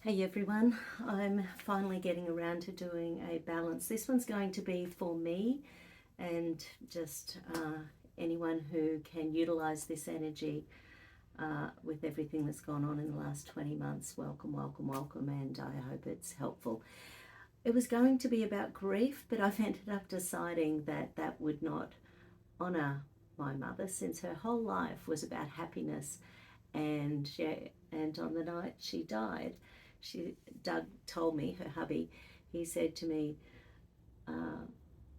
Hey everyone, I'm finally getting around to doing a balance. This one's going to be for me and just anyone who can utilize this energy with everything that's gone on in the last 20 months. Welcome, welcome, welcome, and I hope it's helpful. It was going to be about grief, but I've ended up deciding that that would not honor my mother, since her whole life was about happiness. And on the night she died, Doug told me, her hubby, he said to me,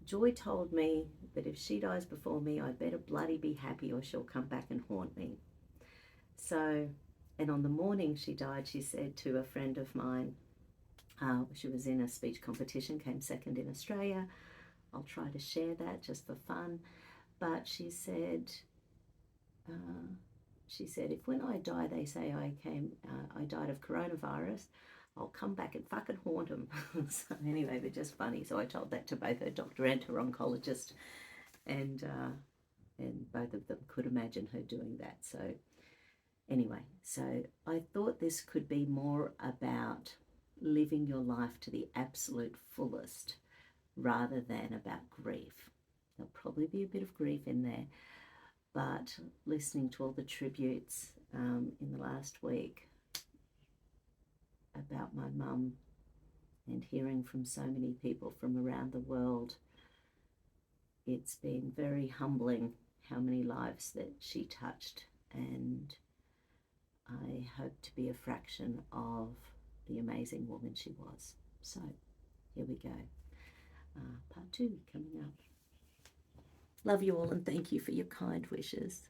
Joy told me that if she dies before me, I better bloody be happy or she'll come back and haunt me. So, and on the morning she died, she said to a friend of mine, she was in a speech competition, came second in Australia. I'll try to share that just for fun. But she said, if when I die, they say I died of coronavirus, I'll come back and fucking haunt them. So anyway, they're just funny. So I told that to both her doctor and her oncologist, and both of them could imagine her doing that. So anyway, so I thought this could be more about living your life to the absolute fullest rather than about grief. There'll probably be a bit of grief in there, but listening to all the tributes in the last week about my mum and hearing from so many people from around the world, it's been very humbling how many lives that she touched, and I hope to be a fraction of the amazing woman she was. So here we go. Part 2 coming up. Love you all and thank you for your kind wishes.